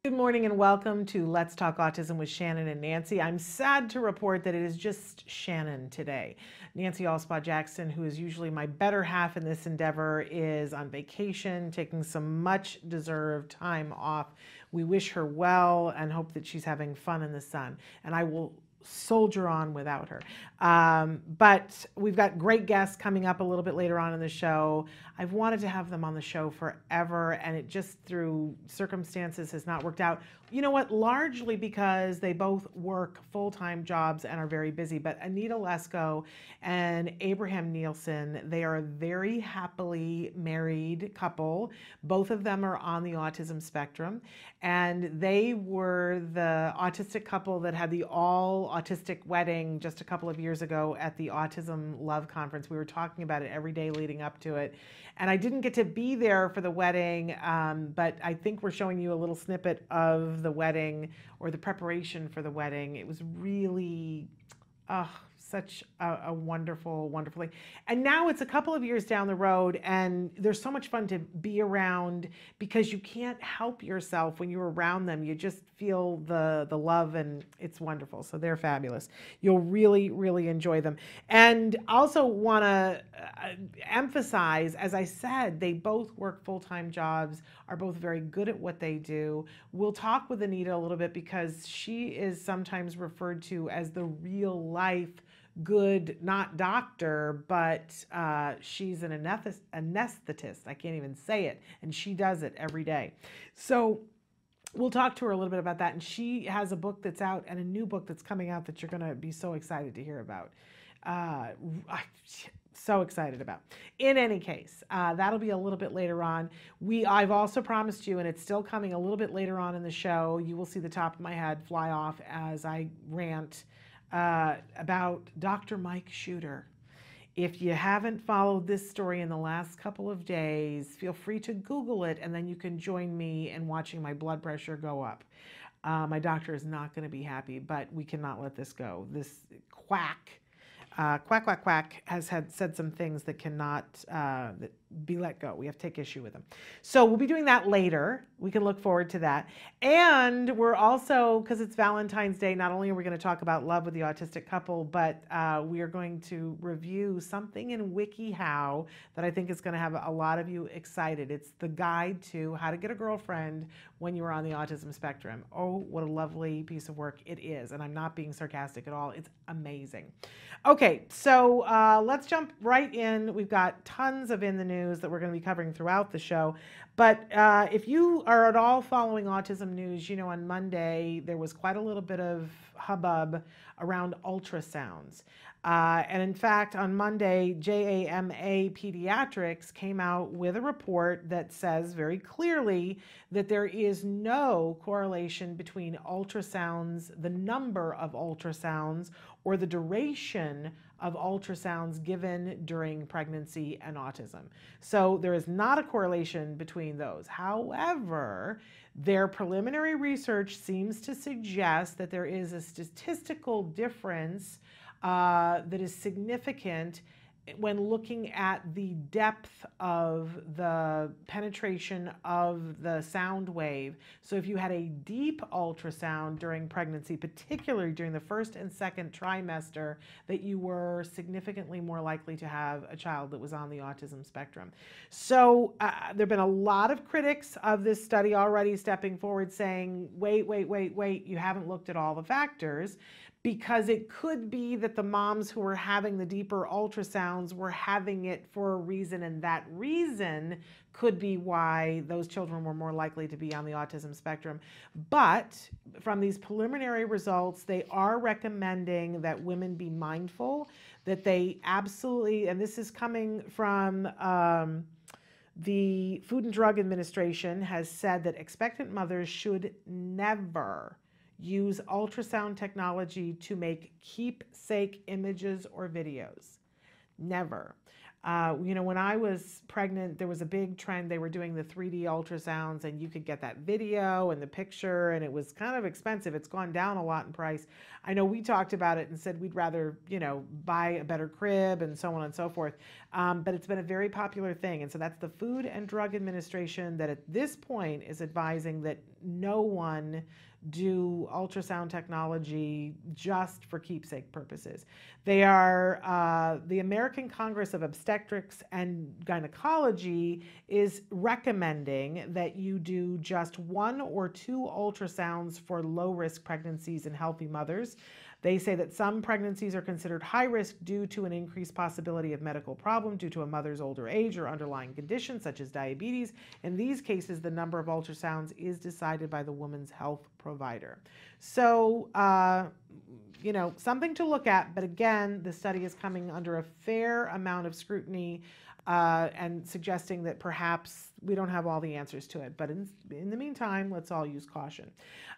Good morning and welcome to Let's Talk Autism with Shannon and Nancy. I'm sad to report that it is just Shannon today. Nancy Allspaw-Jackson, who is usually my better half in this endeavor, is on vacation, taking some much deserved time off. We wish her well and hope that she's having fun in the sun. And I will soldier on without her. But we've got great guests coming up a little bit later on in the show. I've wanted to have them on the show forever, and it just through circumstances has not worked out. You know what? Largely because they both work full-time jobs and are very busy. But Anita Lesko and Abraham Nielsen, they are a very happily married couple. Both of them are on the autism spectrum, and they were the autistic couple that had the all autistic wedding just a couple of years ago at the autism-live conference. We were talking about it every day leading up to it. And I didn't get to be there for the wedding, but I think we're showing you a little snippet of the wedding or the preparation for the wedding. It was really, such a wonderful, wonderfully. And now it's a couple of years down the road, and there's so much fun to be around because you can't help yourself when you're around them. You just feel the love, and it's wonderful. So they're fabulous. You'll really, really enjoy them. And also want to emphasize, as I said, they both work full-time jobs, are both very good at what they do. We'll talk with Anita a little bit because she is sometimes referred to as the real life good, not doctor, but she's an anesthetist. I can't even say it, and she does it every day. So we'll talk to her a little bit about that, and she has a book that's out and a new book that's coming out that you're going to be so excited to hear about. So excited about. In any case, that'll be a little bit later on. I've also promised you, and it's still coming a little bit later on in the show, you will see the top of my head fly off as I rant about Dr. Mike Shooter. If you haven't followed this story in the last couple of days, feel free to Google it, and then you can join me in watching my blood pressure go up. My doctor is not going to be happy, but we cannot let this go. This quack, quack, quack, has said some things that cannot be let go. We have to take issue with them. So we'll be doing that later. We can look forward to that. And we're also, because it's Valentine's Day, not only are we going to talk about love with the autistic couple, but we are going to review something in WikiHow that I think is going to have a lot of you excited. It's the guide to how to get a girlfriend when you are on the autism spectrum. Oh, what a lovely piece of work it is. And I'm not being sarcastic at all. It's amazing. Okay, so let's jump right in. We've got tons of in the news that we're going to be covering throughout the show. But if you are at all following autism news, you know on Monday there was quite a little bit of hubbub around ultrasounds. And in fact, on Monday, JAMA Pediatrics came out with a report that says very clearly that there is no correlation between ultrasounds, the number of ultrasounds, or the duration of ultrasounds given during pregnancy and autism. So there is not a correlation between those. However, their preliminary research seems to suggest that there is a statistical difference that is significant when looking at the depth of the penetration of the sound wave. So if you had a deep ultrasound during pregnancy, particularly during the first and second trimester, that you were significantly more likely to have a child that was on the autism spectrum. So there have been a lot of critics of this study already stepping forward saying, wait, you haven't looked at all the factors. Because it could be that the moms who were having the deeper ultrasounds were having it for a reason, and that reason could be why those children were more likely to be on the autism spectrum. But from these preliminary results, they are recommending that women be mindful, that they absolutely, and this is coming from the Food and Drug Administration, has said that expectant mothers should never use ultrasound technology to make keepsake images or videos. Never. When I was pregnant, there was a big trend. They were doing the 3D ultrasounds, and you could get that video and the picture, and it was kind of expensive. It's gone down a lot in price. I know we talked about it and said we'd rather, buy a better crib and so on and so forth. But it's been a very popular thing. And so that's the Food and Drug Administration that at this point is advising that no one do ultrasound technology just for keepsake purposes. They are, the American Congress of Obstetrics and Gynecology is recommending that you do just 1 or 2 ultrasounds for low-risk pregnancies in healthy mothers. They say that some pregnancies are considered high risk due to an increased possibility of medical problem due to a mother's older age or underlying conditions such as diabetes. In these cases, the number of ultrasounds is decided by the woman's health provider. So, something to look at, but again, the study is coming under a fair amount of scrutiny and suggesting that perhaps we don't have all the answers to it. But in the meantime, let's all use caution.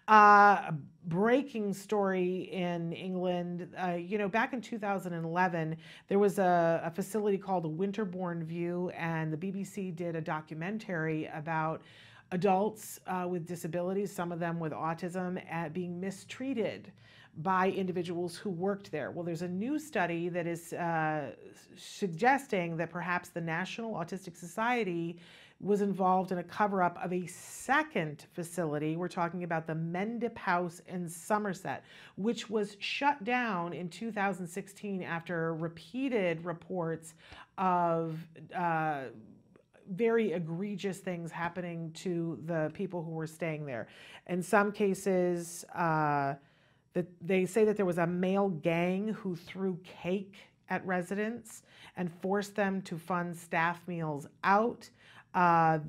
A breaking story in England, back in 2011, there was a facility called the Winterbourne View, and the BBC did a documentary about adults with disabilities, some of them with autism, being mistreated by individuals who worked there. Well, there's a new study that is suggesting that perhaps the National Autistic Society was involved in a cover-up of a second facility. We're talking about the Mendip House in Somerset, which was shut down in 2016 after repeated reports of very egregious things happening to the people who were staying there. In some cases, they say that there was a male gang who threw cake at residents and forced them to fund staff meals out.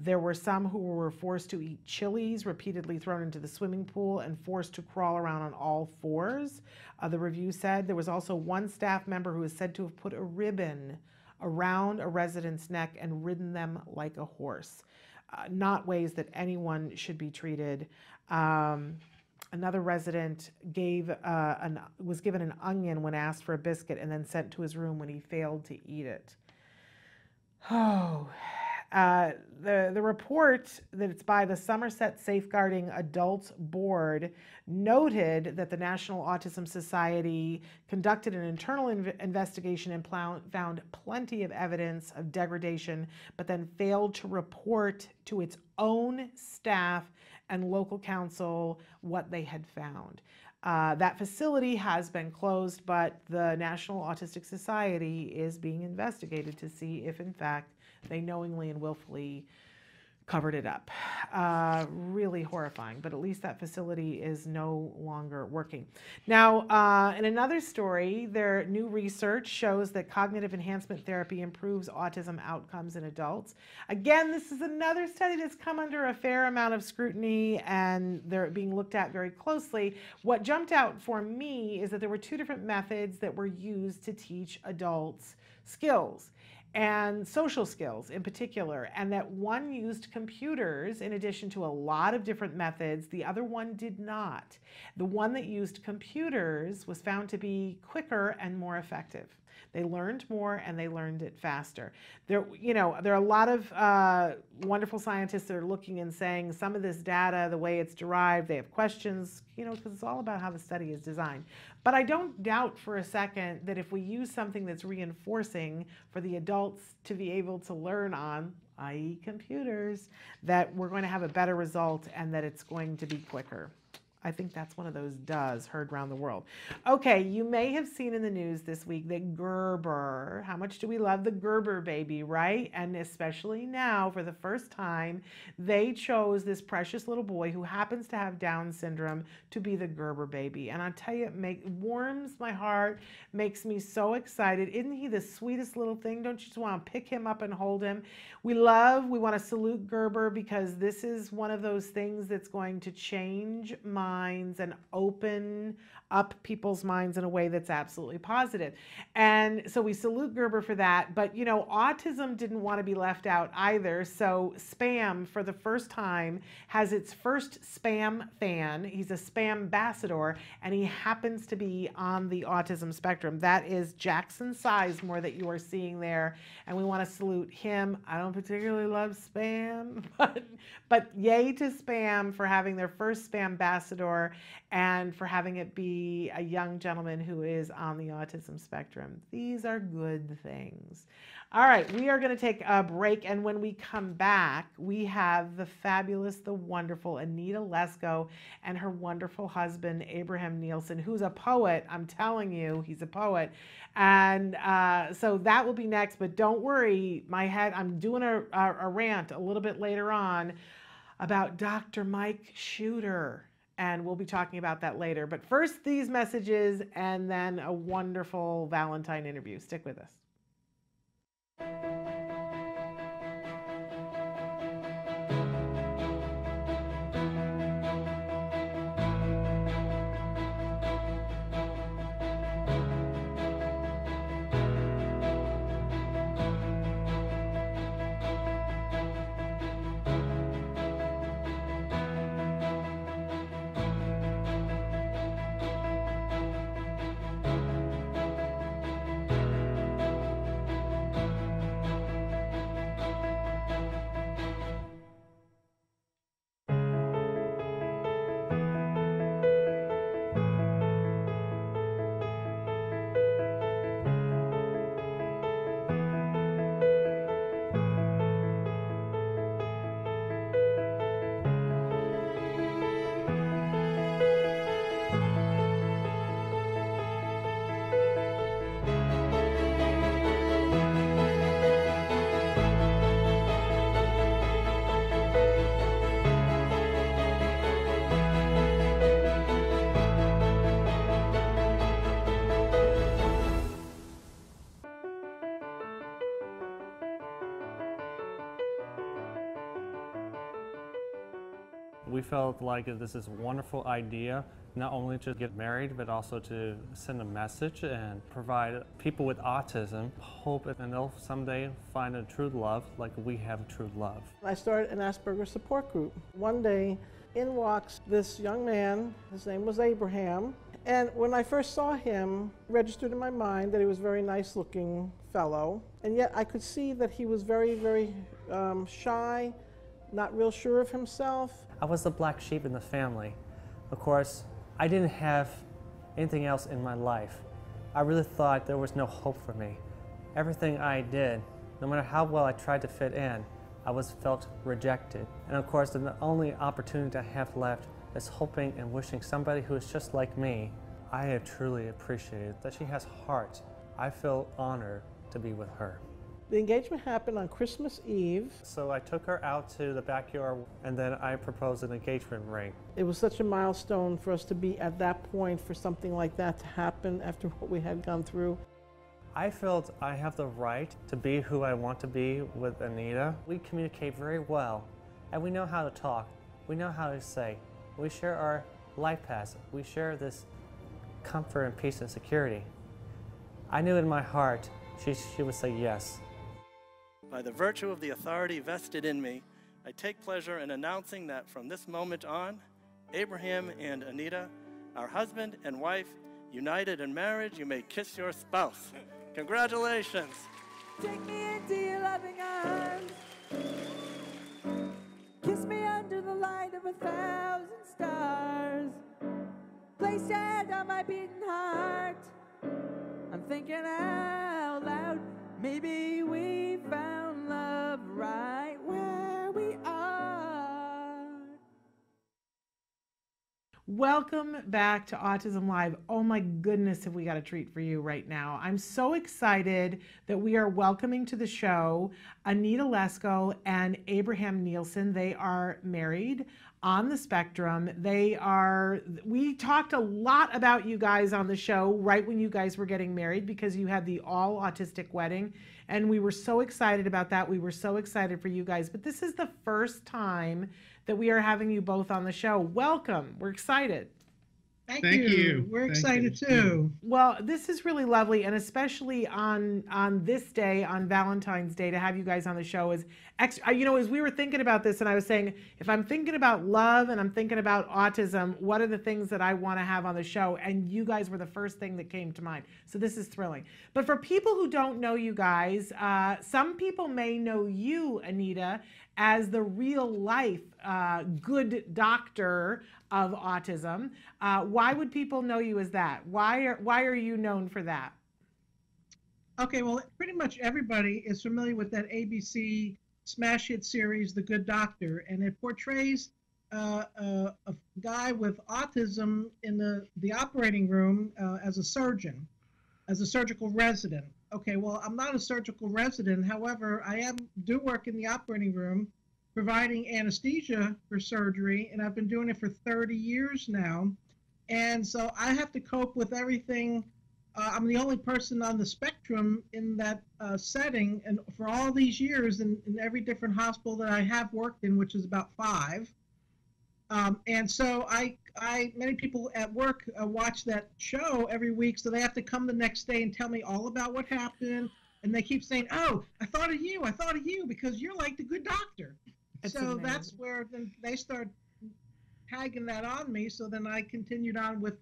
There were some who were forced to eat chilies, repeatedly thrown into the swimming pool, and forced to crawl around on all fours. The review said there was also one staff member who is said to have put a ribbon around a resident's neck and ridden them like a horse. Not ways that anyone should be treated. Another resident was given an onion when asked for a biscuit and then sent to his room when he failed to eat it. Oh. The report that it's by the Somerset Safeguarding Adults Board noted that the National Autism Society conducted an internal investigation and found plenty of evidence of degradation, but then failed to report to its own staff and local council what they had found. That facility has been closed, but the National Autistic Society is being investigated to see if, in fact, they knowingly and willfully covered it up. Really horrifying, but at least that facility is no longer working. Now, in another story, their new research shows that cognitive enhancement therapy improves autism outcomes in adults. Again, this is another study that's come under a fair amount of scrutiny, and they're being looked at very closely. What jumped out for me is that there were 2 different methods that were used to teach adults skills, and social skills in particular, and that one used computers in addition to a lot of different methods. The other one did not. The one that used computers was found to be quicker and more effective. They learned more and they learned it faster. There are a lot of wonderful scientists that are looking and saying some of this data, the way it's derived, they have questions, because it's all about how the study is designed. But I don't doubt for a second that if we use something that's reinforcing for the adults to be able to learn on, i.e. computers, that we're going to have a better result and that it's going to be quicker. I think that's one of those does heard around the world. Okay, you may have seen in the news this week that Gerber, how much do we love the Gerber baby, right? And especially now, for the first time, they chose this precious little boy who happens to have Down syndrome to be the Gerber baby. And I tell you, it warms my heart, makes me so excited. Isn't he the sweetest little thing? Don't you just want to pick him up and hold him? We want to salute Gerber because this is one of those things that's going to change minds and open up people's minds in a way that's absolutely positive. And so we salute Gerber for that. But, you know, autism didn't want to be left out either. So Spam, for the first time, has its first Spam fan. He's a Spam ambassador, and he happens to be on the autism spectrum. That is Jackson Sizemore that you are seeing there. And we want to salute him. I don't particularly love Spam, but yay to Spam for having their first Spam ambassador and for having it be a young gentleman who is on the autism spectrum. These are good things. All right, we are going to take a break, and when we come back, we have the fabulous, the wonderful Anita Lesko and her wonderful husband, Abraham Nielsen, who's a poet. I'm telling you, he's a poet. And so that will be next, but don't worry, I'm doing a rant a little bit later on about Dr. Mike Shooter, and we'll be talking about that later. But first, these messages, and then a wonderful Valentine interview. Stick with us. We felt like this is a wonderful idea, not only to get married, but also to send a message and provide people with autism hope, and they'll someday find a true love like we have true love. I started an Asperger support group. One day, in walks this young man. His name was Abraham. And when I first saw him, it registered in my mind that he was a very nice looking fellow. And yet I could see that he was very, very shy, not real sure of himself. I was the black sheep in the family. Of course, I didn't have anything else in my life. I really thought there was no hope for me. Everything I did, no matter how well I tried to fit in, I felt rejected. And of course, the only opportunity I have left is hoping and wishing somebody who is just like me. I have truly appreciated that she has heart. I feel honored to be with her. The engagement happened on Christmas Eve. So I took her out to the backyard, and then I proposed an engagement ring. It was such a milestone for us to be at that point, for something like that to happen after what we had gone through. I felt I have the right to be who I want to be with Anita. We communicate very well, and we know how to talk. We know how to say. We share our life paths. We share this comfort and peace and security. I knew in my heart she would say yes. By the virtue of the authority vested in me, I take pleasure in announcing that from this moment on, Abraham and Anita, our husband and wife, united in marriage, you may kiss your spouse. Congratulations. Take me into your loving arms. Kiss me under the light of 1,000 stars. Place your hand on my beating heart. I'm thinking out loud, maybe we found love right where we are. Welcome back to Autism Live. Oh my goodness, have we got a treat for you right now. I'm so excited that we are welcoming to the show Anita Lesko and Abraham Nielsen. They are married on the spectrum. We talked a lot about you guys on the show right when you guys were getting married because you had the all autistic wedding, and we were so excited about that. We were so excited for you guys, but this is the first time that we are having you both on the show. Welcome. We're excited. Thank Thank you. you. We're Thank excited you. too. Well, this is really lovely, and especially on this day, on Valentine's Day, to have you guys on the show is extra. You know, as we were thinking about this, and I was saying, if I'm thinking about love and I'm thinking about autism, what are the things that I want to have on the show? And you guys were the first thing that came to mind. So this is thrilling. But for people who don't know you guys, some people may know you, Anita, as the real life good doctor of autism. Why would people know you as that? Why are you known for that? Okay, well, pretty much everybody is familiar with that ABC smash hit series, The Good Doctor, and it portrays a guy with autism in the operating room as a surgeon, as a surgical resident. Okay, well, I'm not a surgical resident. However, do work in the operating room, providing anesthesia for surgery, and I've been doing it for 30 years now. And so I have to cope with everything. I'm the only person on the spectrum in that setting, and for all these years, in every different hospital that I have worked in, which is about 5. And so many people at work watch that show every week, so they have to come the next day and tell me all about what happened. And they keep saying, "Oh, I thought of you, because you're like the good doctor." It's so amazing. that's where then they start tagging that on me. So then I continued on with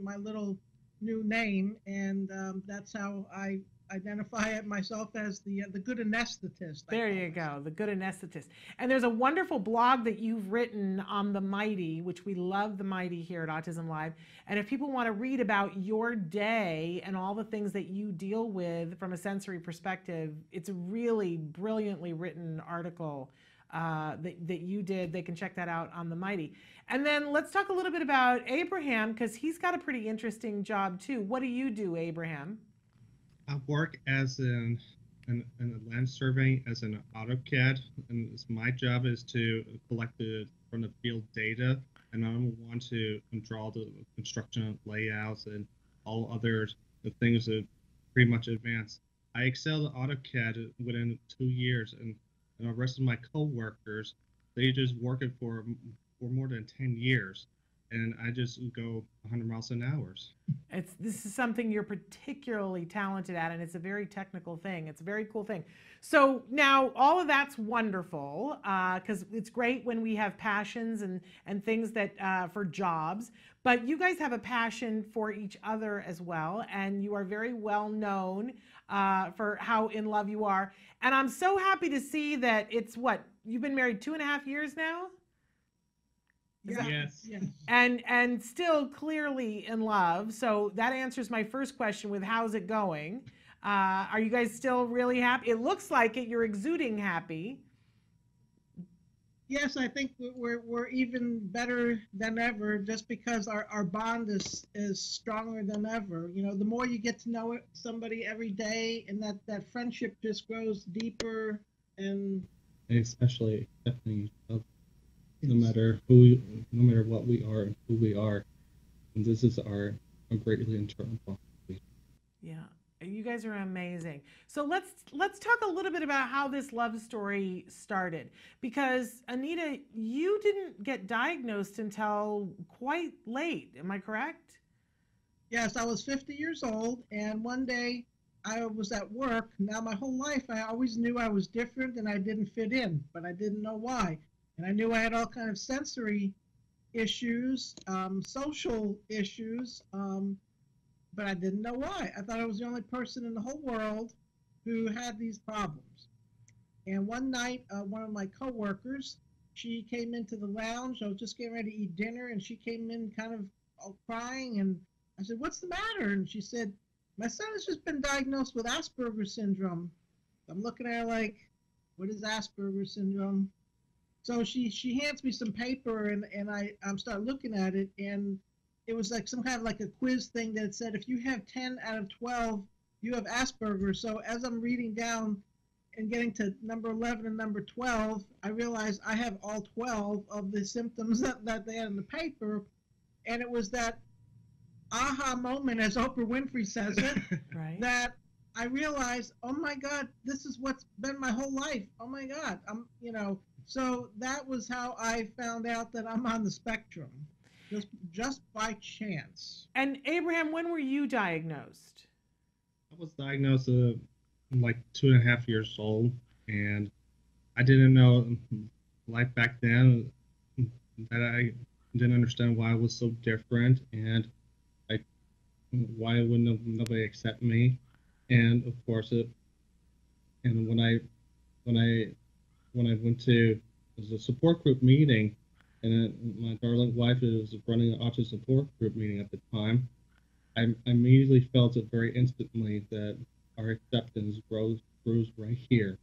my little new name, and that's how I identify myself as the good anesthetist. There you go, the good anesthetist. And there's a wonderful blog that you've written on the Mighty, which we love the Mighty here at Autism Live. And if people want to read about your day and all the things that you deal with from a sensory perspective, it's a really brilliantly written article that you did. They can check that out on the Mighty. And then let's talk a little bit about Abraham, because he's got a pretty interesting job too. What do you do, Abraham? I work as in a land surveying as an AutoCAD, and my job is to collect the from the field data, and I want to draw the construction layouts and all other things that pretty much advanced. I excelled at AutoCAD within 2 years, and the rest of my co-workers, they just work it for more than 10 years. And I just go 100 miles an hour. This is something you're particularly talented at, and it's a very technical thing. It's a very cool thing. So now all of that's wonderful, because it's great when we have passions and things that for jobs, but you guys have a passion for each other as well, and you are very well known for how in love you are. And I'm so happy to see that it's you've been married 2.5 years now? Yes. And still clearly in love. So that answers my first question with how's it going? Are you guys still really happy? It looks like it. You're exuding happy. Yes, I think we're even better than ever, just because our bond is stronger than ever. You know, the more you get to know somebody every day, and that friendship just grows deeper. And especially accepting each other. No matter what we are and who we are, and this is our greatly internal process. Yeah, you guys are amazing. So let's talk a little bit about how this love story started, because Anita, you didn't get diagnosed until quite late. Am I correct? Yes, I was 50 years old, and one day I was at work. Now, my whole life, I always knew I was different and I didn't fit in, but I didn't know why. And I knew I had all kind of sensory issues, social issues, but I didn't know why. I thought I was the only person in the whole world who had these problems. And one night, one of my coworkers, she came into the lounge. I was just getting ready to eat dinner, and she came in kind of all crying. And I said, "What's the matter?" And she said, "My son has just been diagnosed with Asperger's syndrome." I'm looking at her like, "What is Asperger's syndrome?" So she hands me some paper, and I start looking at it, and it was like some kind of like a quiz thing that said if you have 10 out of 12, you have Asperger's. So as I'm reading down and getting to number 11 and number 12, I realized I have all 12 of the symptoms that they had in the paper, and it was that aha moment, as Oprah Winfrey says it, Right. that I realized, oh my God, this is what's been my whole life. Oh my God, So that was how I found out that I'm on the spectrum. just by chance. And Abraham, when were you diagnosed? I was diagnosed like 2.5 years old, and I didn't know life back then, that I didn't understand why I was so different, and I why wouldn't nobody accept me. And of course and when I when I went to, it was a support group meeting, and my darling wife was running an autism support group meeting at the time. I immediately felt it very instantly that our acceptance grows right here.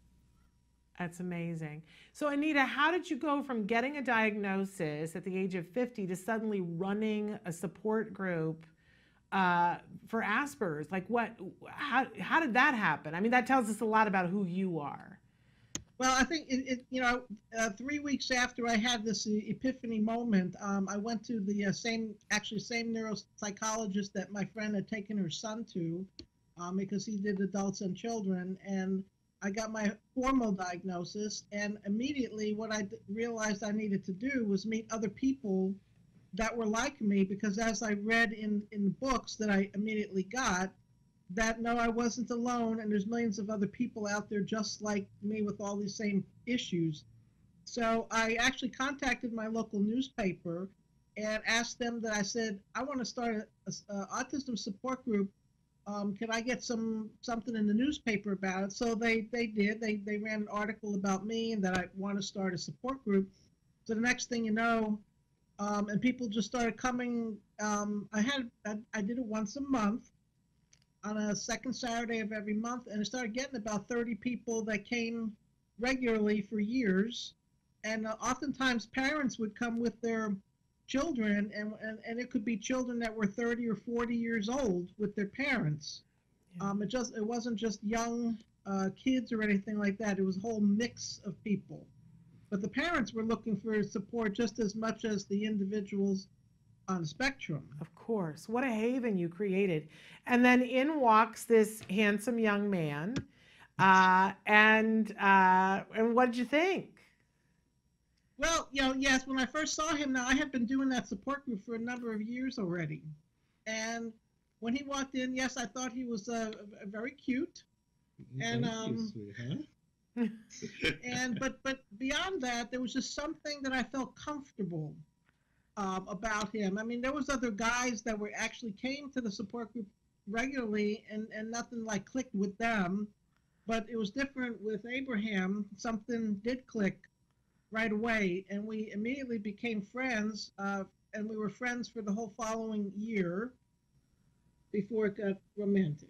That's amazing. So, Anita, how did you go from getting a diagnosis at the age of 50 to suddenly running a support group for Asperger's? Like, how did that happen? I mean, that tells us a lot about who you are. Well, I think 3 weeks after I had this epiphany moment, I went to the same neuropsychologist that my friend had taken her son to, because he did adults and children, and I got my formal diagnosis. And immediately, what I realized I needed to do was meet other people that were like me, because as I read in books that I immediately got, that no, I wasn't alone, and there's millions of other people out there just like me with all these same issues. So I actually contacted my local newspaper and asked them, that I said, I want to start a autism support group. Can I get something in the newspaper about it? So they did. They ran an article about me and that I want to start a support group. So the next thing you know, and people just started coming. I did it once a month, on a second Saturday of every month, and I started getting about 30 people that came regularly for years. And oftentimes parents would come with their children, and it could be children that were 30 or 40 years old with their parents. Yeah. It wasn't just young kids or anything like that. It was a whole mix of people. But the parents were looking for support just as much as the individuals on the spectrum. Of course. What a haven you created. And then in walks this handsome young man. And what did you think? Well, yes, when I first saw him, now I had been doing that support group for a number of years already. And when he walked in, yes, I thought he was very cute. And but beyond that, there was just something that I felt comfortable about him. I mean, there was other guys that were actually came to the support group regularly, and nothing like clicked with them. But it was different with Abraham. Something did click right away, and we immediately became friends, and we were friends for the whole following year before it got romantic.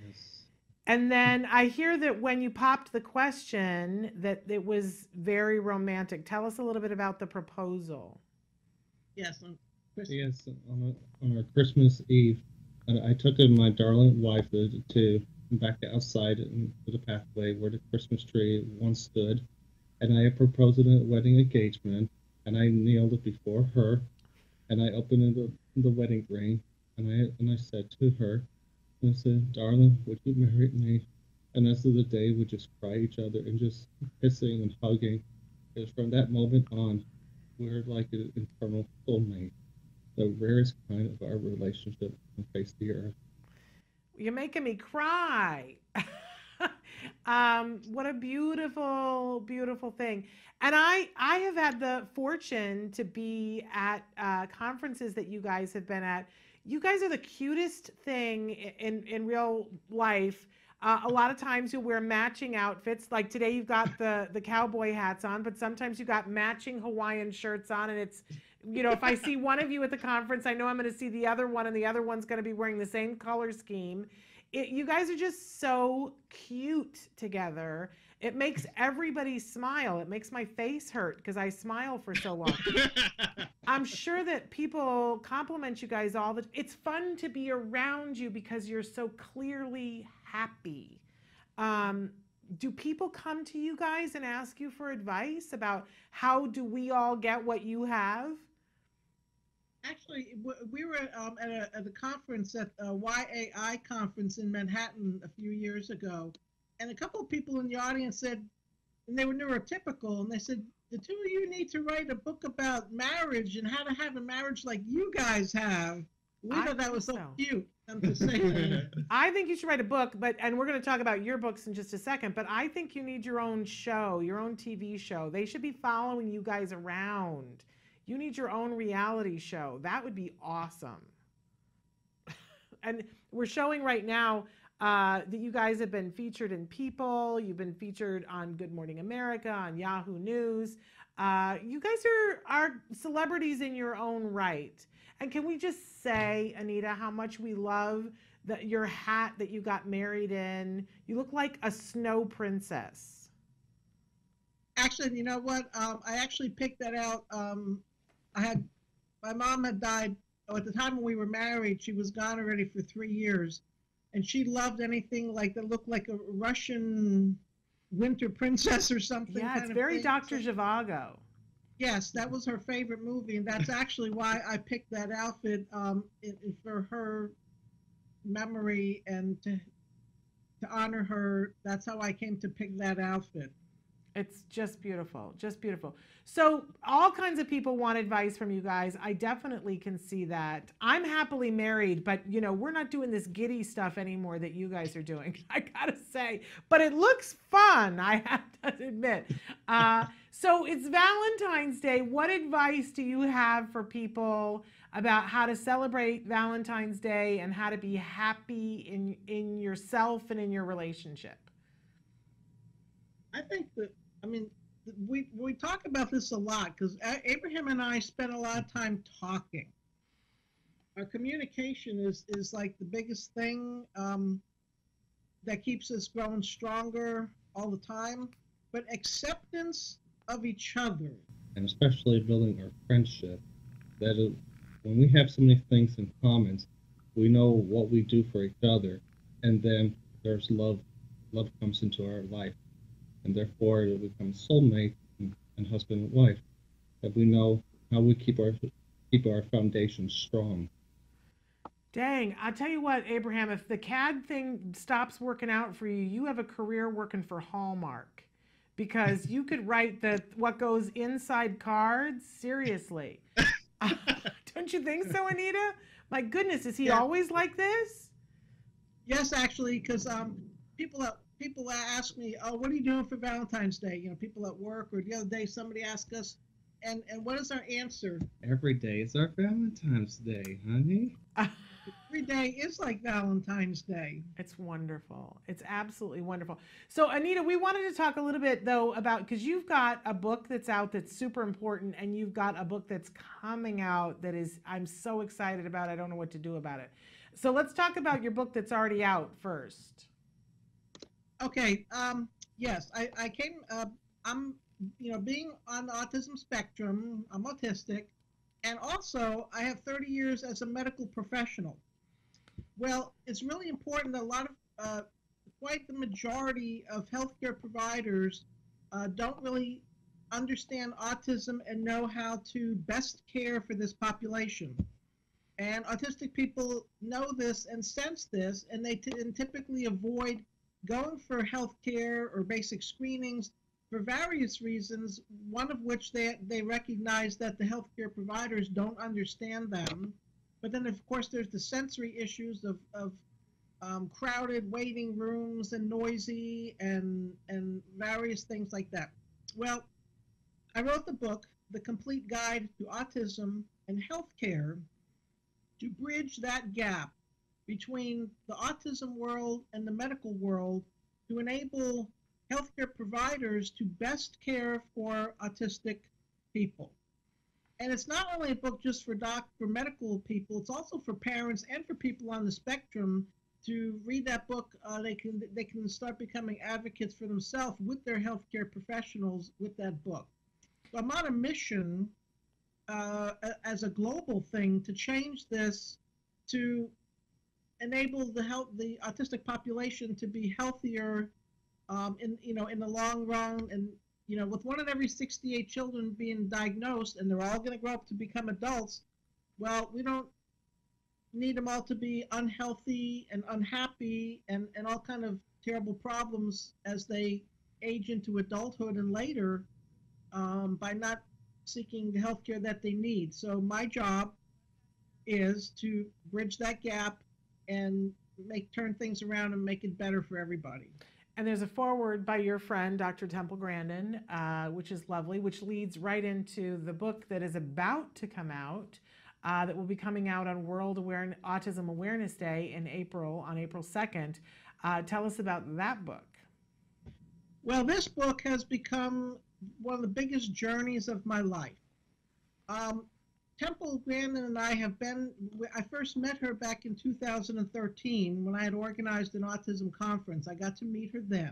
Yes. And then I hear that when you popped the question, that it was very romantic. Tell us a little bit about the proposal. Yes, on Christmas. Yes, on our Christmas Eve, I took my darling wife to back outside to the pathway where the Christmas tree once stood, and I proposed a wedding engagement, and I kneeled before her, and I opened the wedding ring, and I said to her, I said, "Darling, would you marry me?" And as of the day, we just cry each other and just kissing and hugging. Because from that moment on, we're like an eternal soulmate, the rarest kind of our relationship on the face of the earth. You're making me cry. What a beautiful, beautiful thing. And I have had the fortune to be at conferences that you guys have been at. You guys are the cutest thing in real life. A lot of times you'll wear matching outfits. Like today you've got the cowboy hats on, but sometimes you got matching Hawaiian shirts on, and it's, if I see one of you at the conference, I know I'm going to see the other one, and the other one's going to be wearing the same color scheme. You guys are just so cute together. It makes everybody smile. It makes my face hurt because I smile for so long. I'm sure that people compliment you guys all the time. It's fun to be around you because you're so clearly happy. Do people come to you guys and ask you for advice about how do we all get what you have? Actually, we were at a conference, at a YAI conference in Manhattan a few years ago, and a couple of people in the audience said, and they were neurotypical, and they said, the two of you need to write a book about marriage and how to have a marriage like you guys have. We I thought that was think so so. cute. I'm just saying. I think you should write a book, and we're going to talk about your books in just a second, but I think you need your own show, your own TV show. They should be following you guys around. You need your own reality show. That would be awesome. And we're showing right now that you guys have been featured in People. You've been featured on Good Morning America, on Yahoo News. You guys are celebrities in your own right. And can we just say, Anita, how much we love your hat that you got married in? You look like a snow princess. Actually, you know what? I actually picked that out. My mom had died at the time when we were married. She was gone already for 3 years, and she loved anything like that looked like a Russian winter princess or something. Yeah, it's kind of very thing. Dr. Zhivago. Yes, that was her favorite movie, and that's actually why I picked that outfit for her memory and to honor her. That's how I came to pick that outfit. It's just beautiful, just beautiful. So all kinds of people want advice from you guys. I definitely can see that. I'm happily married, but you know, we're not doing this giddy stuff anymore that you guys are doing, I gotta say. But it looks fun, I have to admit. So it's Valentine's Day. What advice do you have for people about how to celebrate Valentine's Day and how to be happy in yourself and in your relationship? I think that, I mean, we talk about this a lot because Abraham and I spend a lot of time talking. Our communication is like the biggest thing that keeps us growing stronger all the time. But acceptance of each other. And especially building our friendship, when we have so many things in common, we know what we do for each other, and then there's love. Love comes into our life. And therefore it becomes soulmate and husband and wife. That we know how we keep our foundation strong. Dang, I'll tell you what, Abraham, if the CAD thing stops working out for you, you have a career working for Hallmark, because you could write what goes inside cards. Seriously. Don't you think so, Anita? My goodness, is he always like this? Yes, actually, because people ask me, oh, what are you doing for Valentine's Day? You know, people at work, or the other day somebody asked us, and what is our answer? Every day is our Valentine's Day, honey. Every day is like Valentine's Day. It's wonderful. It's absolutely wonderful. So, Anita, we wanted to talk a little bit, though, about, because you've got a book that's out that's super important, and you've got a book that's coming out that is, I'm so excited about. I don't know what to do about it. So let's talk about your book that's already out first. Okay. Yes, I came. I'm, being on the autism spectrum. I'm autistic, and also I have 30 years as a medical professional. Well, it's really important that a lot of, quite the majority of healthcare providers don't really understand autism and know how to best care for this population. And autistic people know this and sense this, and they typically avoid going for health care or basic screenings for various reasons, one of which they recognize that the healthcare providers don't understand them. But then, of course, there's the sensory issues of crowded waiting rooms and noisy and various things like that. Well, I wrote the book, The Complete Guide to Autism and Healthcare, to bridge that gap between the autism world and the medical world to enable healthcare providers to best care for autistic people. And it's not only a book just for medical people, it's also for parents and for people on the spectrum to read that book. They can start becoming advocates for themselves with their healthcare professionals with that book. So I'm on a mission as a global thing to change this, to enable the autistic population to be healthier in the long run. And with 1 in every 68 children being diagnosed, and they're all going to grow up to become adults, well, we don't need them all to be unhealthy and unhappy and all kind of terrible problems as they age into adulthood and later. by not seeking the health care that they need. So my job is to bridge that gap and turn things around and make it better for everybody. And there's a foreword by your friend, Dr. Temple Grandin, which is lovely, which leads right into the book that is about to come out, that will be coming out on Autism Awareness Day in April, on April 2nd. Tell us about that book. Well, this book has become one of the biggest journeys of my life. Temple Grandin and I first met her back in 2013 when I had organized an autism conference. I got to meet her then.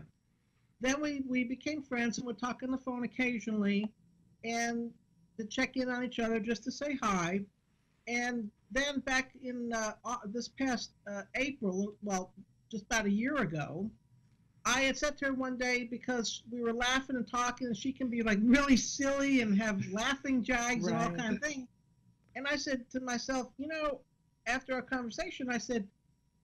Then we became friends and would talk on the phone occasionally and to check in on each other just to say hi. And then back in this past April, well, just about a year ago, I had said to her one day, because we were laughing and talking, and she can be like really silly and have laughing jags and all kind of things. And I said to myself, after our conversation, I said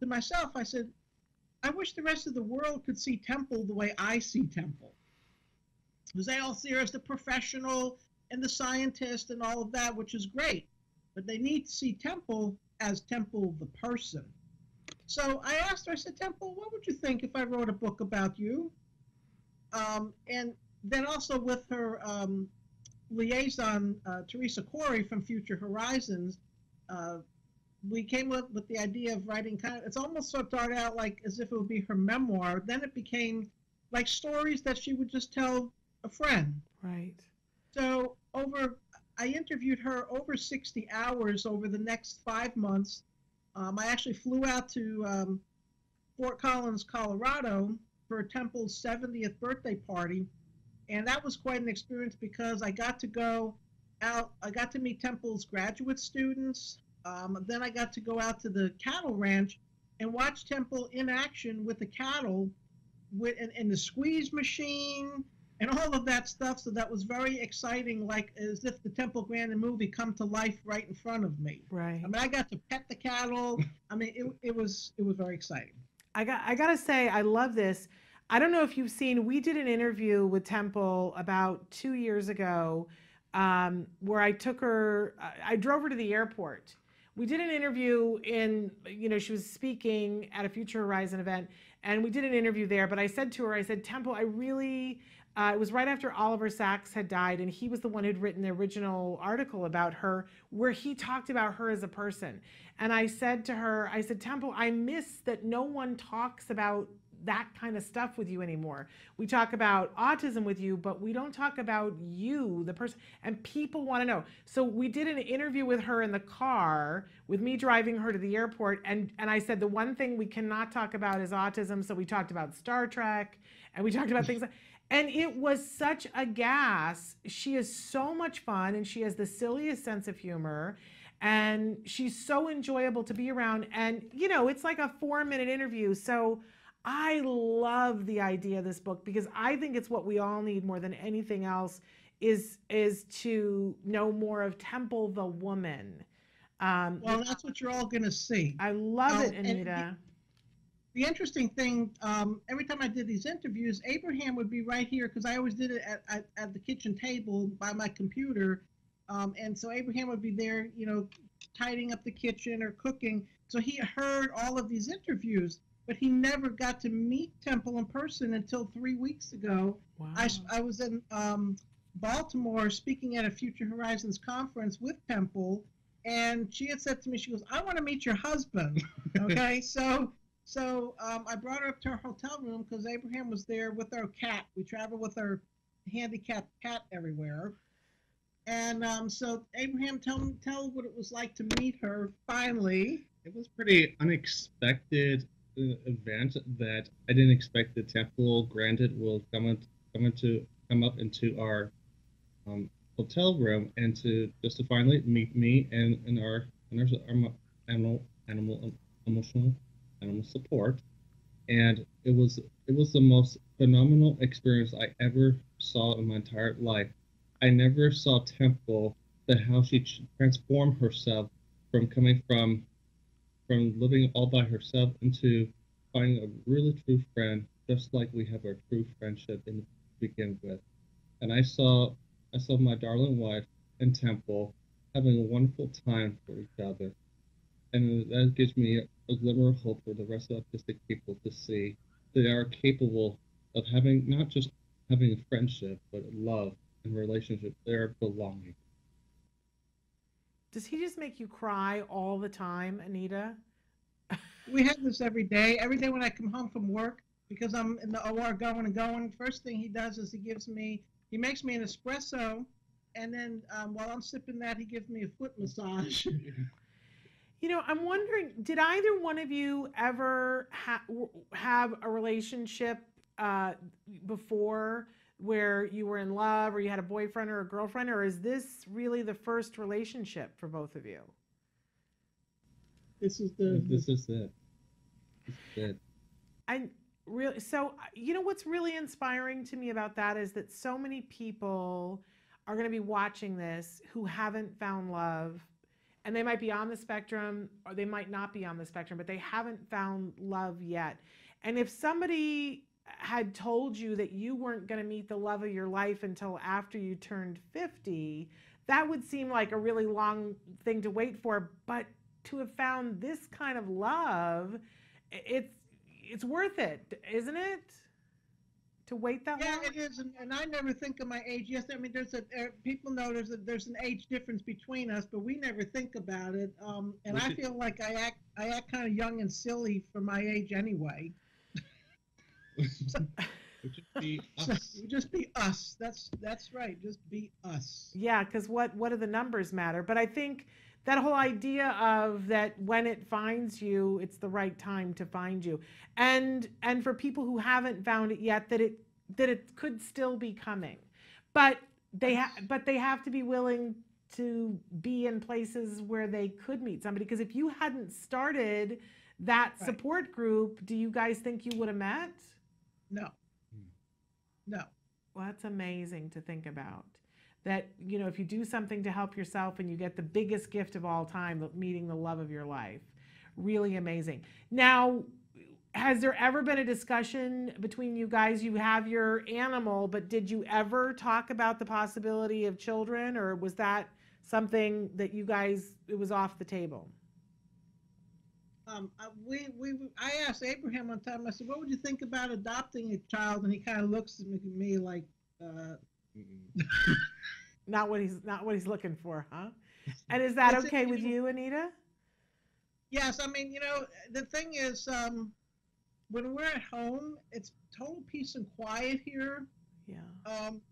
to myself, I wish the rest of the world could see Temple the way I see Temple. Because they all see her as the professional and the scientist and all of that, which is great. But they need to see Temple as Temple the person. So I asked her, I said, Temple, what would you think if I wrote a book about you? And then also with her liaison, Teresa Corey from Future Horizons, we came up with the idea of writing it's almost sort of started out like as if it would be her memoir. Then it became like stories that she would just tell a friend. Right. So I interviewed her over 60 hours over the next 5 months. I actually flew out to Fort Collins, Colorado for Temple's 70th birthday party. And that was quite an experience because I got to go out, I got to meet Temple's graduate students. Then I got to go out to the cattle ranch and watch Temple in action with the cattle and the squeeze machine and all of that stuff. So that was very exciting, like as if the Temple Grandin movie come to life right in front of me. Right. I mean, I got to pet the cattle. I mean, it was very exciting. I got to say, I love this. I don't know if you've seen, we did an interview with Temple about 2 years ago where I drove her to the airport. We did an interview she was speaking at a Future Horizon event, and we did an interview there, but I said to her, Temple, it was right after Oliver Sacks had died, and he was the one who'd written the original article about her, where he talked about her as a person. And I said to her, Temple, I miss that no one talks about that kind of stuff with you anymore. We talk about autism with you, but we don't talk about you, the person, and people want to know. So we did an interview with her in the car with me driving her to the airport. And I said, the one thing we cannot talk about is autism. So we talked about Star Trek and we talked about things and it was such a gas. She is so much fun and she has the silliest sense of humor. And she's so enjoyable to be around. And, it's like a 4-minute interview. So I love the idea of this book because I think it's what we all need more than anything else is to know more of Temple the woman. Well, that's what you're all going to see. I love it, Anita. The interesting thing, every time I did these interviews, Abraham would be right here because I always did it at the kitchen table by my computer. And so Abraham would be there, tidying up the kitchen or cooking. So he heard all of these interviews, but he never got to meet Temple in person until 3 weeks ago. Wow. I was in Baltimore speaking at a Future Horizons conference with Temple, and she had said to me, she goes, I want to meet your husband. Okay, so I brought her up to our hotel room because Abraham was there with our cat. We travel with our handicapped cat everywhere. And so Abraham, tell what it was like to meet her finally. It was pretty unexpected event that I didn't expect the Temple Grandin will come up into our hotel room and to finally meet me and our emotional support. And it was the most phenomenal experience I ever saw in my entire life. I never saw Temple, how she transformed herself from coming from living all by herself into finding a really true friend, just like we have our true friendship to begin with. And I saw I saw my darling wife and Temple having a wonderful time for each other. And that gives me a glimmer of hope for the rest of autistic people to see they are capable of having not just having a friendship, but a love and relationship. They're belonging. Does he just make you cry all the time, Anita? We have this every day. Every day when I come home from work, because I'm in the OR going and going, first thing he does is he makes me an espresso, and then while I'm sipping that, he gives me a foot massage. You know, I'm wondering, did either one of you ever have a relationship before where you were in love or you had a boyfriend or a girlfriend, or is this really the first relationship for both of you? This is it. This is it. And really, so you know what's really inspiring to me about that is that so many people are going to be watching this who haven't found love, and they might be on the spectrum or they might not be on the spectrum, but they haven't found love yet. And if somebody had told you that you weren't going to meet the love of your life until after you turned 50, that would seem like a really long thing to wait for. But to have found this kind of love, it's worth it, isn't it? To wait that long? Yeah, it is, and I never think of my age. Yes, I mean, people know there's an age difference between us, but we never think about it. And I feel like I act kind of young and silly for my age anyway. Just be us. Just be us. That's right. Just be us. Yeah, because what do the numbers matter? But I think that whole idea of that when it finds you, it's the right time to find you, and for people who haven't found it yet, that it could still be coming, but they have to be willing to be in places where they could meet somebody. Because if you hadn't started that support group, do you guys think you would have met? No. Well, that's amazing to think about. That, you know, if you do something to help yourself and you get the biggest gift of all time, meeting the love of your life. Really amazing. Now, has there ever been a discussion between you guys? You have your animal, but did you ever talk about the possibility of children, or was that something that you guys, it was off the table? I asked Abraham one time, I said, what would you think about adopting a child? And he kind of looks at me like, not what he's looking for, huh? And is that okay with you, Anita? Yes, I mean, you know, the thing is, when we're at home, it's total peace and quiet here. Yeah.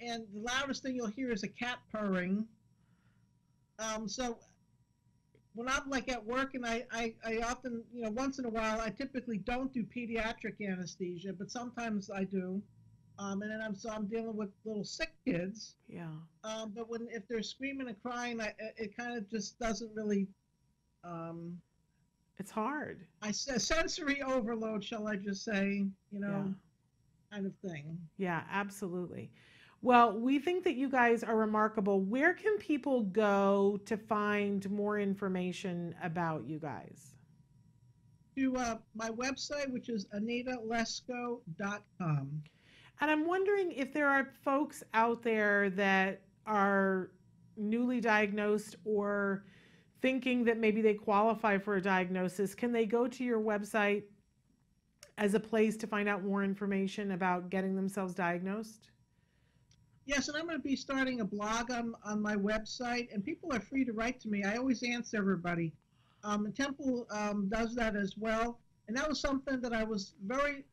And the loudest thing you'll hear is a cat purring. So when I'm like at work, and I often, you know, once in a while, I typically don't do pediatric anesthesia, but sometimes I do. And then I'm dealing with little sick kids. Yeah. But if they're screaming and crying, it kind of just doesn't really. It's hard. Sensory overload, shall I just say? You know, kind of thing. Yeah, absolutely. Well, we think that you guys are remarkable. Where can people go to find more information about you guys? To my website, which is AnitaLesco.com. And I'm wondering if there are folks out there that are newly diagnosed or thinking that maybe they qualify for a diagnosis. Can they go to your website as a place to find out more information about getting themselves diagnosed? Yes, and I'm going to be starting a blog on my website, and people are free to write to me. I always answer everybody. And Temple does that as well. And that was something that I was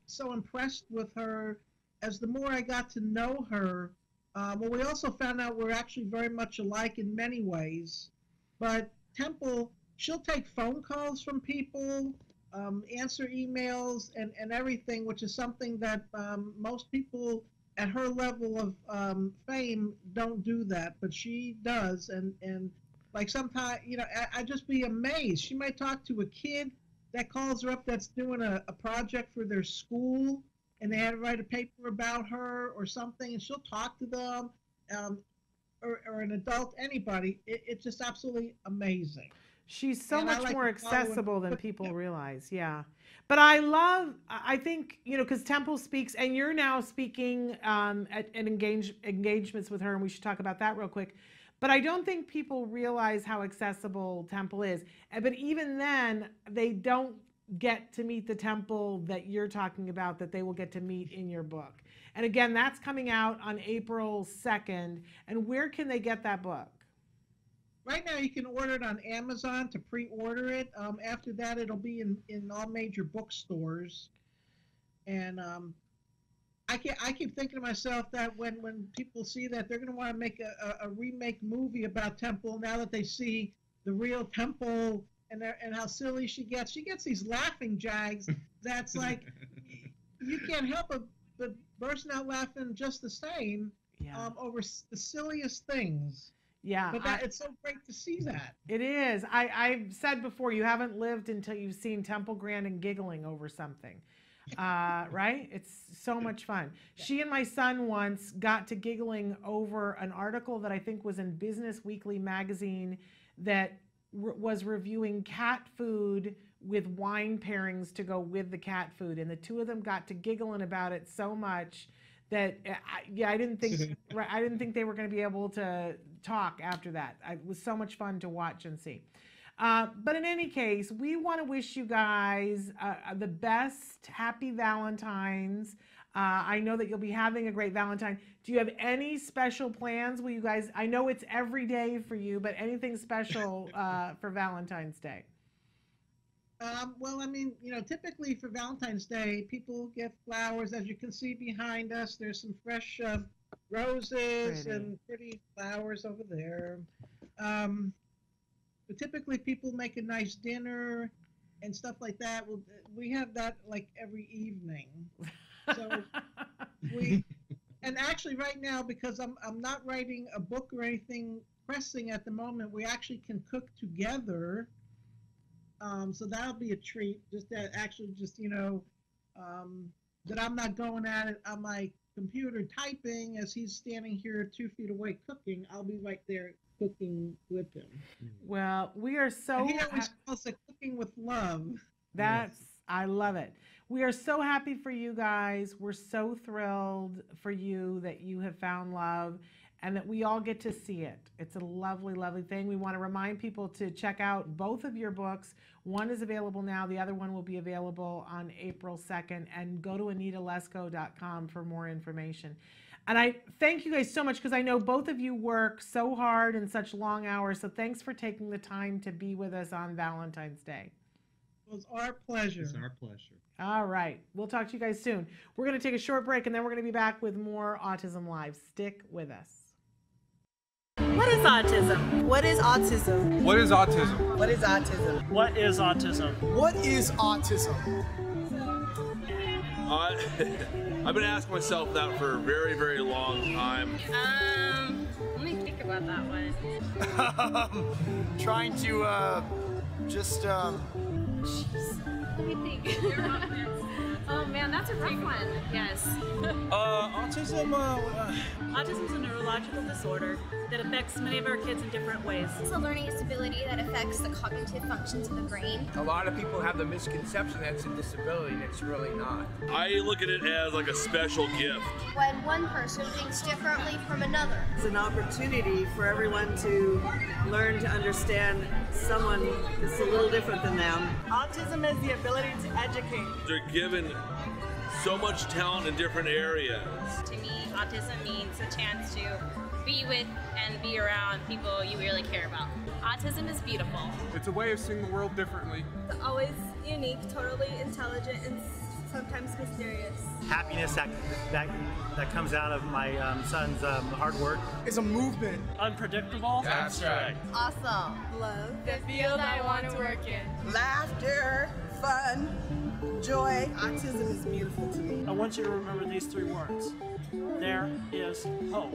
so impressed with her as the more I got to know her. Well, we also found out we're actually very much alike in many ways. But Temple, she'll take phone calls from people, answer emails and everything, which is something that most people at her level of fame don't do that, but she does. And like sometimes, you know, I just be amazed. She might talk to a kid that calls her up that's doing a project for their school, and they had to write a paper about her or something, and she'll talk to them, or an adult, anybody. It's just absolutely amazing. She's so And I much like more to follow and accessible than put- people realize. Yeah. But I think, you know, because Temple speaks, and you're now speaking at engagements with her, and we should talk about that real quick. But I don't think people realize how accessible Temple is. But even then, they don't get to meet the Temple that you're talking about, that they will get to meet in your book. And again, that's coming out on April 2nd. And where can they get that book? Right now, you can order it on Amazon to pre-order it. After that, it'll be in all major bookstores. And I keep thinking to myself that when people see that, they're going to want to make a remake movie about Temple now that they see the real Temple and how silly she gets. She gets these laughing jags that's like you can't help but bursting out laughing just the same over the silliest things. Yeah, but it's so great to see that. It is. I've said before, you haven't lived until you've seen Temple Grandin giggling over something, right? It's so much fun. She and my son once got to giggling over an article that I think was in Business Weekly magazine that was reviewing cat food with wine pairings to go with the cat food, and the two of them got to giggling about it so much that I didn't think they were going to be able to talk after that. It was so much fun to watch and see. But in any case, we want to wish you guys the best. Happy Valentine's. I know that you'll be having a great Valentine. Do you have any special plans? Will you guys, I know it's every day for you, but anything special for Valentine's Day? Well, I mean, you know, typically for Valentine's Day, people get flowers. As you can see behind us, there's some fresh roses and pretty flowers over there. But typically people make a nice dinner and stuff like that. We have that like every evening. So and actually right now, because I'm not writing a book or anything pressing at the moment, we actually can cook together. So that'll be a treat. Just that actually, you know, that I'm not going at it on my computer typing as he's standing here 2 feet away cooking. I'll be right there cooking with him. Well, we are so. And he always calls it cooking with love. I love it. We are so happy for you guys. We're so thrilled for you that you have found love and that we all get to see it. It's a lovely, lovely thing. We want to remind people to check out both of your books. One is available now. The other one will be available on April 2nd. And go to AnitaLesko.com for more information. And I thank you guys so much because I know both of you work so hard and such long hours. So thanks for taking the time to be with us on Valentine's Day. It was our pleasure. It's our pleasure. All right. We'll talk to you guys soon. We're going to take a short break and then we're going to be back with more Autism Live. Stick with us. What is autism? What is autism? What is autism? What is autism? What is autism? What is autism? I've been asking myself that for a very, very long time. Let me think about that one. Trying to, Jeez. Let me think. Oh man, that's a rough one. Yes. Autism is a neurological disorder that affects many of our kids in different ways. It's a learning disability that affects the cognitive functions of the brain. A lot of people have the misconception that it's a disability, and it's really not. I look at it as like a special gift. When one person thinks differently from another. It's an opportunity for everyone to learn to understand someone that's a little different than them. Autism is the ability to educate. They're given so much talent in different areas. To me, autism means a chance to be with and be around people you really care about. Autism is beautiful. It's a way of seeing the world differently. It's always unique, totally intelligent, and sometimes mysterious. Happiness that comes out of my son's hard work. It's a movement. Unpredictable. That's right. Awesome. Love. The field I want to work in. Laughter, fun, joy. Autism is beautiful to me. I want you to remember these 3 words. There is hope.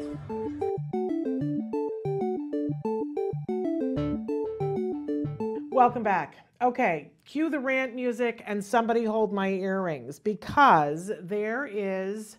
Welcome back. Okay, cue the rant music and somebody hold my earrings because there is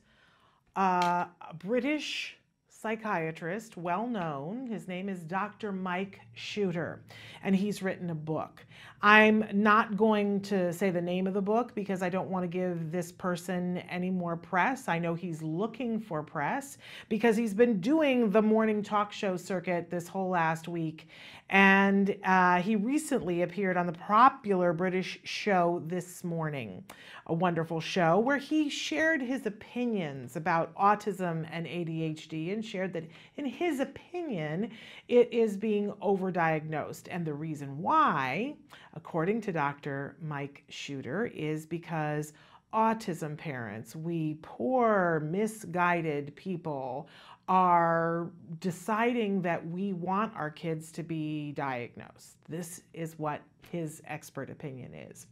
a British psychiatrist, well known. His name is Dr. Mike Shooter, and he's written a book. I'm not going to say the name of the book because I don't want to give this person any more press. I know he's looking for press because he's been doing the morning talk show circuit this whole last week. And he recently appeared on the popular British show This Morning, a wonderful show where he shared his opinions about autism and ADHD and shared that, in his opinion, it is being overdiagnosed. And the reason why, according to Dr. Mike Shooter, is because autism parents, we poor, misguided people, are deciding that we want our kids to be diagnosed. This is what his expert opinion is.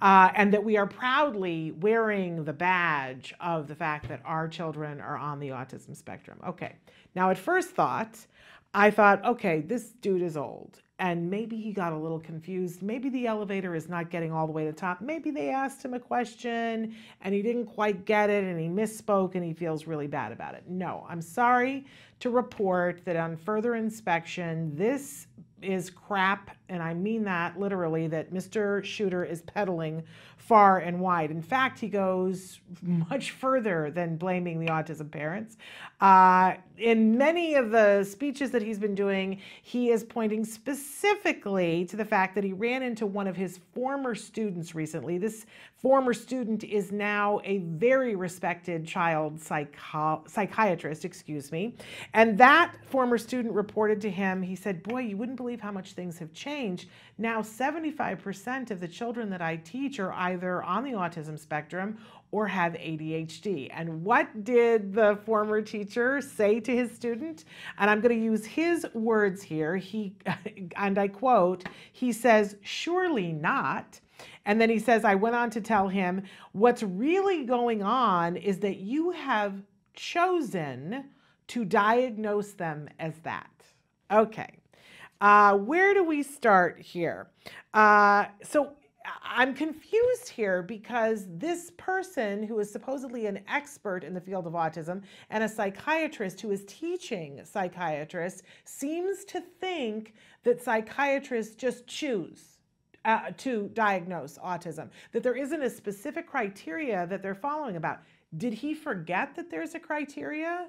And that we are proudly wearing the badge of the fact that our children are on the autism spectrum. Okay, now at first thought, I thought, okay, this dude is old. And maybe he got a little confused. Maybe the elevator is not getting all the way to the top. Maybe they asked him a question and he didn't quite get it and he misspoke and he feels really bad about it. No, I'm sorry to report that on further inspection, this is crap, and I mean that literally, that Mr. Shooter is peddling far and wide. In fact, he goes much further than blaming the autism parents. In many of the speeches that he's been doing, he is pointing specifically to the fact that he ran into one of his former students recently. This former student is now a very respected child psychiatrist, and that former student reported to him, he said, boy, you wouldn't believe how much things have changed. Now 75% of the children that I teach are either on the autism spectrum or have ADHD. And what did the former teacher say to his student? And I'm going to use his words here. And I quote, he says, surely not. And then he says, I went on to tell him, what's really going on is that you have chosen to diagnose them as that. Okay. Where do we start here? So I'm confused here because this person who is supposedly an expert in the field of autism and a psychiatrist who is teaching psychiatrists seems to think that psychiatrists just choose to diagnose autism, that there isn't a specific criteria that they're following about. Did he forget that there's a criteria?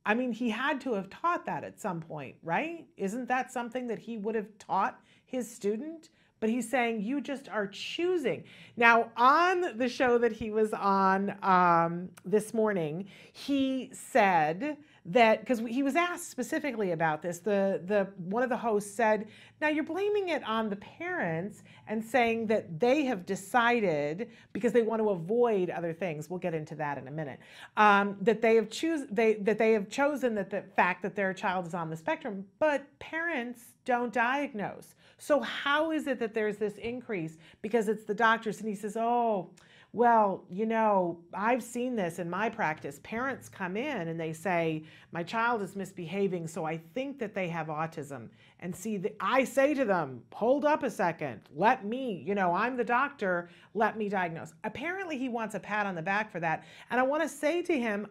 I mean, he had to have taught that at some point, right? Isn't that something that he would have taught his student? But he's saying you just are choosing. Now, on the show that he was on this morning, he said that, because he was asked specifically about this, one of the hosts said, now you're blaming it on the parents and saying that they have decided, because they want to avoid other things, we'll get into that in a minute, that they have chosen that the fact that their child is on the spectrum, but parents don't diagnose. So how is it that there's this increase? Because it's the doctors. And he says, oh, well, you know, I've seen this in my practice. Parents come in and they say, my child is misbehaving, so I think that they have autism. And see, I say to them, hold up a second, let me, you know, I'm the doctor, let me diagnose. Apparently he wants a pat on the back for that. And I want to say to him,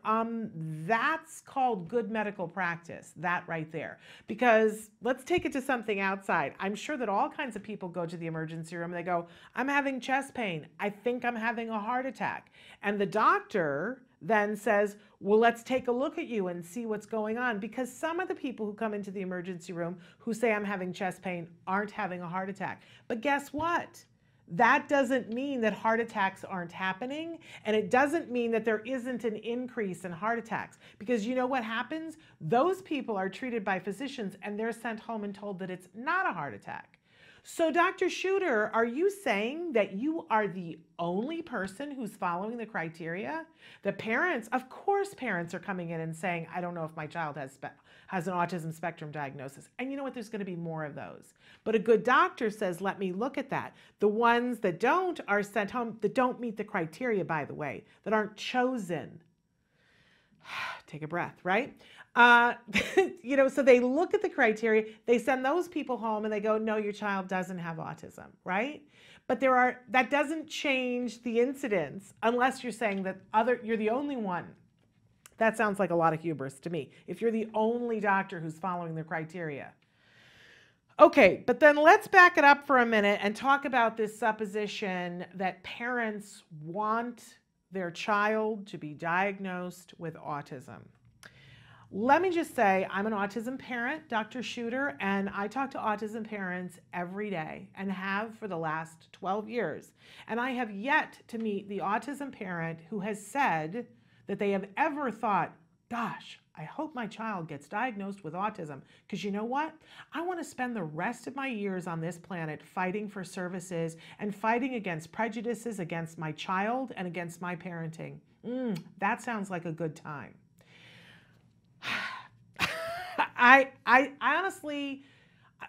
that's called good medical practice, that right there. Because let's take it to something outside. I'm sure that all kinds of people go to the emergency room and they go, I'm having chest pain. I think I'm having a heart attack. And the doctor then says, well, let's take a look at you and see what's going on. Because some of the people who come into the emergency room who say I'm having chest pain aren't having a heart attack. But guess what? That doesn't mean that heart attacks aren't happening, and it doesn't mean that there isn't an increase in heart attacks. Because you know what happens? Those people are treated by physicians and they're sent home and told that it's not a heart attack. So Dr. Shooter, are you saying that you are the only person who's following the criteria? The parents, of course parents are coming in and saying, I don't know if my child has an autism spectrum diagnosis. And you know what, there's going to be more of those. But a good doctor says, let me look at that. The ones that don't are sent home, that don't meet the criteria, by the way, that aren't chosen. Take a breath, right? You know, so they look at the criteria, they send those people home and they go, no, your child doesn't have autism, right? But that doesn't change the incidence unless you're saying that you're the only one That sounds like a lot of hubris to me, if you're the only doctor who's following the criteria. Okay, but then let's back it up for a minute and talk about this supposition that parents want their child to be diagnosed with autism. Let me just say, I'm an autism parent, Dr. Shooter, and I talk to autism parents every day and have for the last 12 years. And I have yet to meet the autism parent who has said that they have ever thought, gosh, I hope my child gets diagnosed with autism, because you know what? I want to spend the rest of my years on this planet fighting for services and fighting against prejudices against my child and against my parenting. That sounds like a good time. I honestly,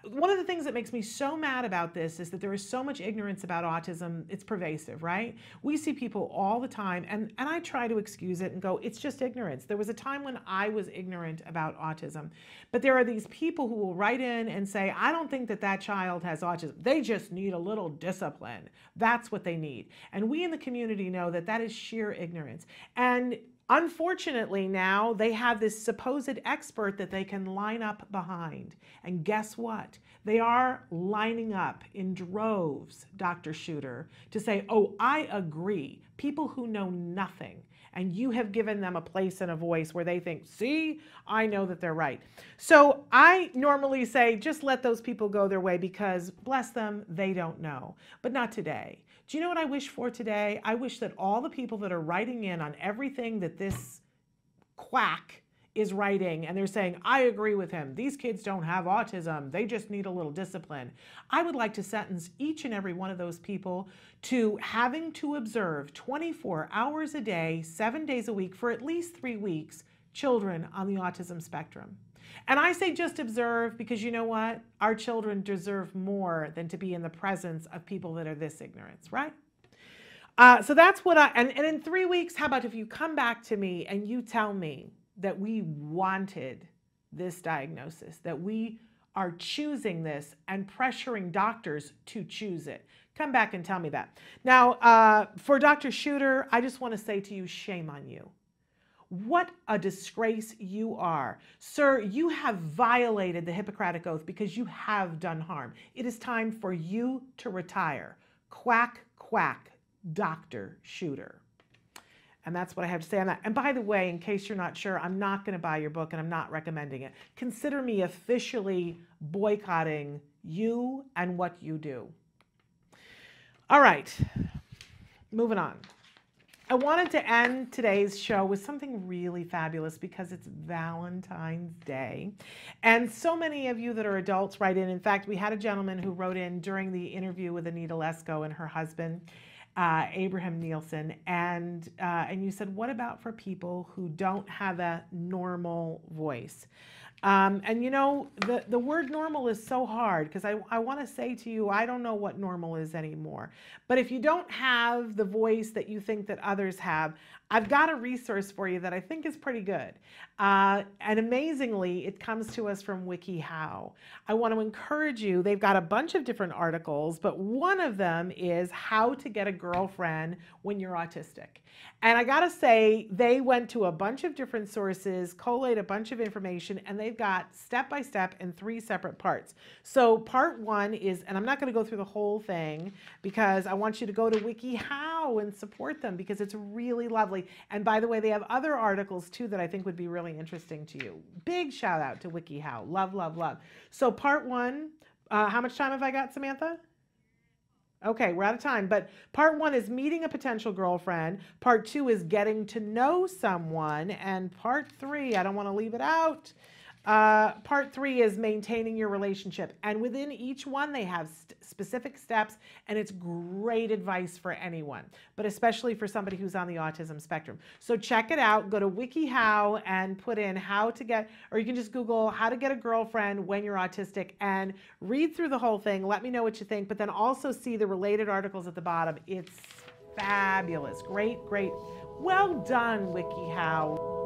one of the things that makes me so mad about this is that there is so much ignorance about autism. It's pervasive, right? We see people all the time, and I try to excuse it and go, it's just ignorance. There was a time when I was ignorant about autism, but there are these people who will write in and say, I don't think that that child has autism. They just need a little discipline. That's what they need. And we in the community know that that is sheer ignorance. And unfortunately, now they have this supposed expert that they can line up behind. And guess what? They are lining up in droves, Dr. Shooter, to say, oh, I agree. People who know nothing. And you have given them a place and a voice where they think, see, I know that they're right. So I normally say, just let those people go their way because, bless them, they don't know. But not today. Do you know what I wish for today? I wish that all the people that are writing in on everything that this quack is writing, and they're saying, I agree with him. These kids don't have autism. They just need a little discipline. I would like to sentence each and every one of those people to having to observe 24 hours a day, 7 days a week for at least 3 weeks, children on the autism spectrum. And I say just observe because you know what? Our children deserve more than to be in the presence of people that are this ignorant, right? So that's what and in 3 weeks, how about if you come back to me and you tell me that we wanted this diagnosis, that we are choosing this and pressuring doctors to choose it. Come back and tell me that. Now, for Dr. Shooter, I just want to say to you, shame on you. What a disgrace you are. Sir, you have violated the Hippocratic Oath because you have done harm. It is time for you to retire. Quack, quack, Dr. Shooter. And that's what I have to say on that. And by the way, in case you're not sure, I'm not going to buy your book and I'm not recommending it. Consider me officially boycotting you and what you do. All right, moving on. I wanted to end today's show with something really fabulous because it's Valentine's Day. And so many of you that are adults write in. In fact, we had a gentleman who wrote in during the interview with Anita Lesko and her husband, Abraham Nielsen. And you said, what about for people who don't have a normal voice? And you know, the word normal is so hard because I want to say to you, I don't know what normal is anymore. But if you don't have the voice that you think that others have, I've got a resource for you that I think is pretty good. And amazingly, it comes to us from WikiHow. I want to encourage you, they've got a bunch of different articles, but one of them is how to get a girlfriend when you're autistic. And I gotta say, they went to a bunch of different sources, collated a bunch of information, and they've got step-by-step in 3 separate parts. So part 1 is, and I'm not gonna go through the whole thing because I want you to go to WikiHow and support them because it's really lovely. And by the way, they have other articles too that I think would be really interesting to you. Big shout out to WikiHow. Love, love, love. So part 1, how much time have I got, Samantha? Okay, we're out of time, but part 1 is meeting a potential girlfriend. Part 2 is getting to know someone. And part 3, I don't want to leave it out. Part 3 is maintaining your relationship. And within each one, they have specific steps, and it's great advice for anyone, but especially for somebody who's on the autism spectrum. So check it out. Go to WikiHow and put in how to get, or you can just Google how to get a girlfriend when you're autistic and read through the whole thing. Let me know what you think, but then also see the related articles at the bottom. It's fabulous. Great, great. Well done, WikiHow.